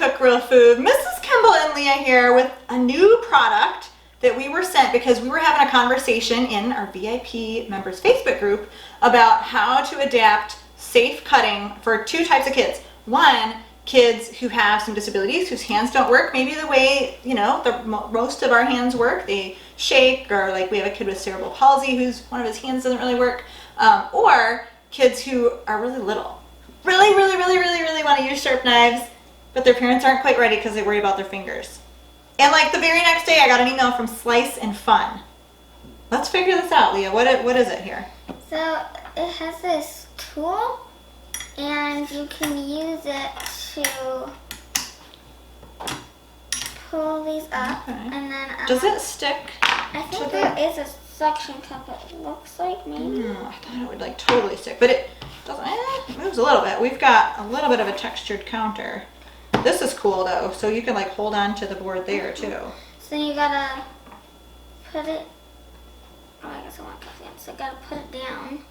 cook real food. Mrs. Kimball and Leah here with a new product that we were sent because we were having a conversation in our VIP members Facebook group about how to adapt safe cutting for two types of kids. One, kids who have some disabilities, whose hands don't work maybe the way, you know, most of our hands work. They shake, or like we have a kid with cerebral palsy whose one of his hands doesn't really work. Or kids who are really little, really want to use sharp knives, but their parents aren't quite ready because they worry about their fingers. And like the very next day I got an email from Slice and Fun. Let's figure this out, Leah. What is it here? So it has this tool and you can use it to pull these up. Okay. And then Does it stick? I think there is a suction cup, it looks like, maybe. I thought it would like totally stick, but it doesn't. It moves a little bit. We've got a little bit of a textured counter. This is cool though, so you can like hold on to the board there too. So you gotta put it, oh, I guess I want to cut it, so you gotta put it down.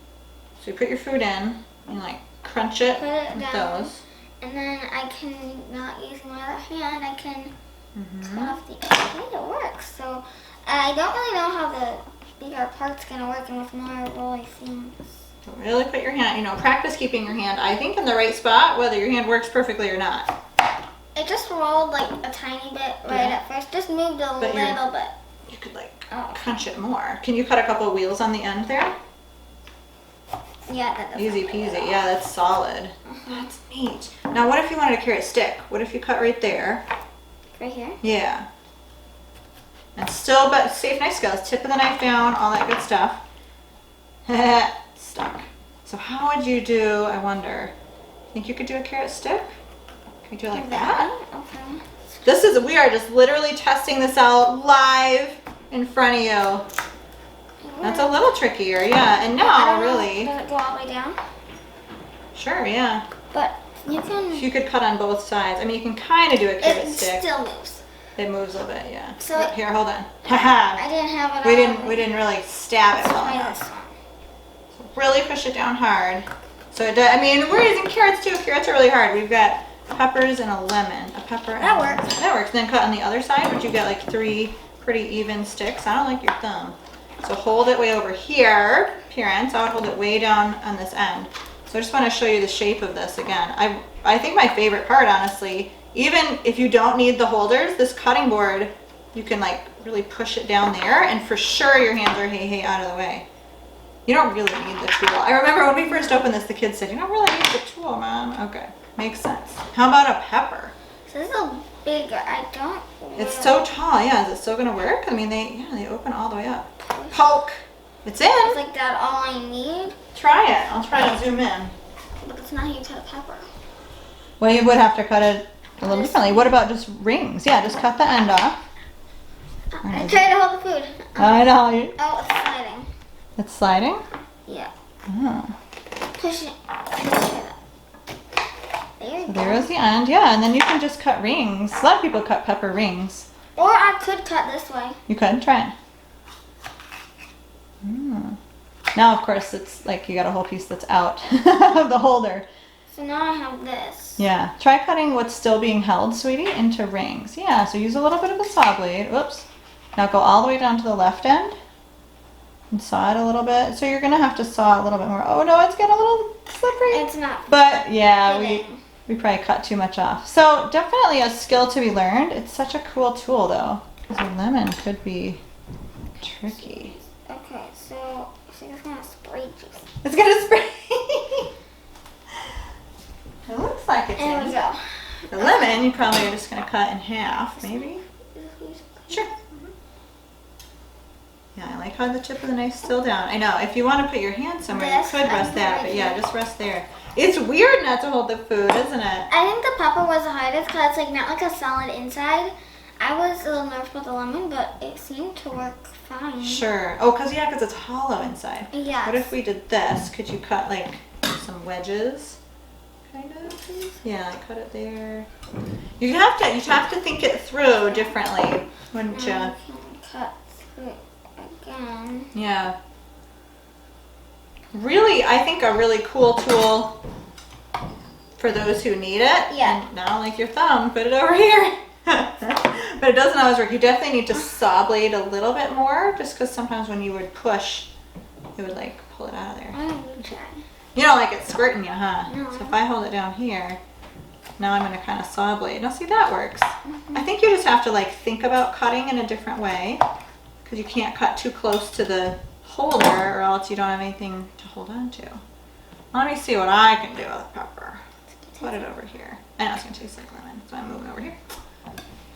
So you put your food in and like crunch it, Put it with down. those. And then I can, not using my other hand, I can cut off the edge. I think it works. So I don't really know how the bigger part's gonna work, and with more rolly things. So really put your hand, you know, practice keeping your hand, I think, in the right spot, whether your hand works perfectly or not. It just rolled like a tiny bit right at first. Just moved a little bit. You could like crunch it more. Can you cut a couple of wheels on the end there? Yeah, that does. Easy peasy. Yeah, that's solid. That's neat. Now, what if you wanted a carrot stick? What if you cut right there? Right here? Yeah. And still, but safe knife skills. Tip of the knife down, all that good stuff. Stuck. So how would you do, I wonder, think you could do a carrot stick? Can you do it like that? Okay. We are just literally testing this out live in front of you. That's a little trickier, yeah. And now, really. Does it go all the way down? Sure, yeah. But you can. You could cut on both sides. I mean, you can kind of do a carrot stick. It still moves. It moves a little bit, yeah. So oh, here, hold on. Haha. I didn't have it. We didn't really stab it well Try enough. this one. So really push it down hard. So it does, I mean, we're using carrots too. Carrots are really hard. We've got peppers and a lemon. A pepper. That works. That works. Then cut on the other side, but you get like 3 pretty even sticks. I don't like your thumb. So hold it way over here, parents. I would hold it way down on this end. So I just want to show you the shape of this again. I think my favorite part, honestly, even if you don't need the holders, this cutting board, you can like really push it down there, and for sure your hands are hey out of the way. You don't really need the tool. I remember when we first opened this, the kids said, you don't really need the tool, Mom. Okay, makes sense. How about a pepper? So this is a bigger. I don't. It's so tall, yeah. Is it still gonna work? I mean, they open all the way up. Poke. It's in. Is like that all I need? Try it. I'll try to zoom in. But it's not how you cut a pepper. Well, you would have to cut it a little differently. What about just rings? Yeah, just cut the end off. I tried to hold the food. I know. Oh, it's sliding. It's sliding? Yeah. Oh. Push it. Push it up. There you go. There is the end. Yeah, and then you can just cut rings. A lot of people cut pepper rings. Or I could cut this way. You could? Try it. Now, of course, it's like you got a whole piece that's out of the holder. So now I have this. Yeah. Try cutting what's still being held, sweetie, into rings. Yeah, so use a little bit of a saw blade. Whoops. Now go all the way down to the left end and saw it a little bit. So you're going to have to saw a little bit more. Oh, no, it's getting a little slippery. It's not. But, yeah, we probably cut too much off. So definitely a skill to be learned. It's such a cool tool, though. Because a lemon could be tricky. Okay, so it's going to spray juice. It's going to spray. It looks like it's There we go. The lemon, you probably are just going to cut in half, maybe? Sure. Yeah, I like how the tip of the knife's still down. I know, if you want to put your hand somewhere, you could rest that, but yeah, just rest there. It's weird not to hold the food, isn't it? I think the pepper was the hardest because it's like not like a solid inside. I was a little nervous about the lemon, but it seemed to work fine. Sure. Oh, because it's hollow inside. Yeah. What if we did this? Could you cut like some wedges? Kind of. Yeah, cut it there. You'd have to think it through differently, wouldn't you? Can cut through again. Yeah. Really, I think a really cool tool for those who need it. Yeah. And now, like your thumb, put it over here. But it doesn't always work. You definitely need to saw blade a little bit more, just because sometimes when you would push, it would like pull it out of there. I'm gonna try. You don't like it squirting you, huh? No. So if I hold it down here, now I'm going to kind of saw blade. Now see, that works. I think you just have to like think about cutting in a different way, because you can't cut too close to the holder or else you don't have anything to hold on to. Let me see what I can do with pepper. Put it over here. I know it's going to taste like lemon, so I'm moving over here.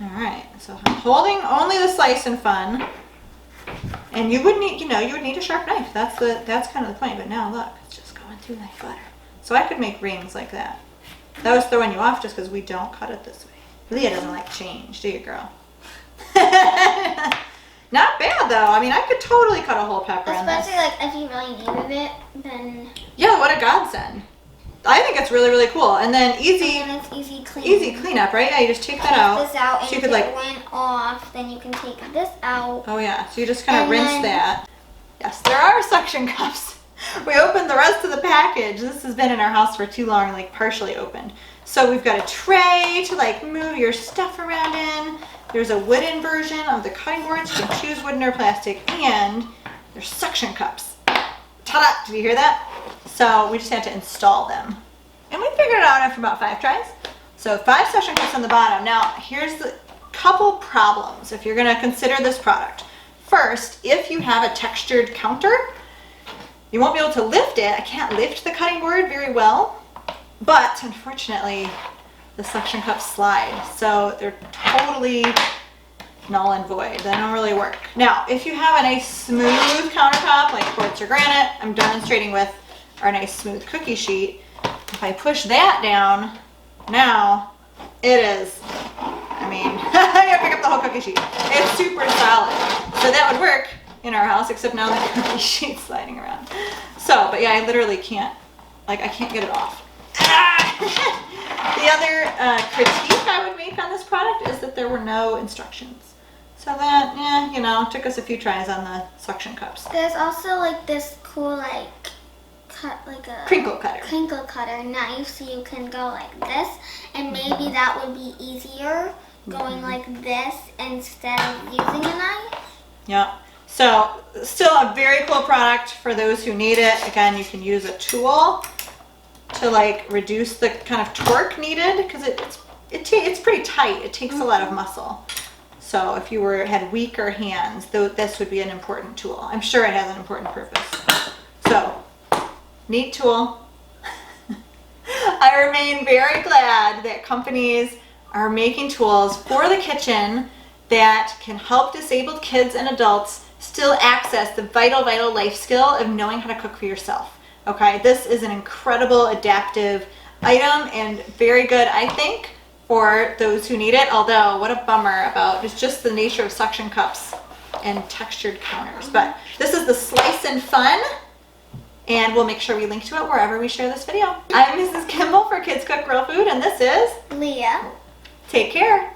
Alright, so I'm holding only the slice and fun. And you would need, you would need a sharp knife. That's kind of the point. But now look, it's just going through my butter. So I could make rings like that. That was throwing you off just because we don't cut it this way. Leah doesn't like change, do you, girl? Not bad though. I mean, I could totally cut a whole pepper on this. Especially like if you really needed it, then. Yeah, what a godsend. I think it's really, really cool. And then easy. And it's easy clean. Easy cleanup, right? Yeah, you just take that out. This out, and so you if could it went off, then you can take this out. Oh yeah, so you just kind of rinse then, that. Yes, there are suction cups. We opened the rest of the package. This has been in our house for too long, like partially opened. So we've got a tray to like move your stuff around in. There's a wooden version of the cutting boards. You can choose wooden or plastic, and there's suction cups. Ta-da! Did you hear that? So we just had to install them. And we figured it out after about 5 tries. So 5 suction cups on the bottom. Now, here's the couple problems if you're gonna consider this product. First, if you have a textured counter, you won't be able to lift it. I can't lift the cutting board very well, but unfortunately, the suction cups slide. So they're totally null and void. They don't really work. Now, if you have a nice smooth countertop, like quartz or granite, I'm demonstrating with our nice smooth cookie sheet. If I push that down, now it is, I mean, I gotta pick up the whole cookie sheet. It's super solid. So that would work in our house, except now the cookie sheet's sliding around. So, but yeah, I literally can't, like I can't get it off. The other critique I would make on this product is that there were no instructions. So that, yeah, took us a few tries on the suction cups. There's also like this cool like a Crinkle cutter knife, so you can go like this, and maybe that would be easier going like this instead of using a knife. Yeah. So still a very cool product for those who need it. Again, you can use a tool to like reduce the kind of torque needed, because it's pretty tight. It takes a lot of muscle. So if you had weaker hands, this would be an important tool. I'm sure it has an important purpose. So, neat tool. I remain very glad that companies are making tools for the kitchen that can help disabled kids and adults still access the vital life skill of knowing how to cook for yourself. Okay, this is an incredible adaptive item and very good, I think, for those who need it. Although, what a bummer about just the nature of suction cups and textured counters. But this is the Slice and Fun, and we'll make sure we link to it wherever we share this video. I'm Mrs. Kimball for Kids Cook Real Food, and this is Leah. Take care.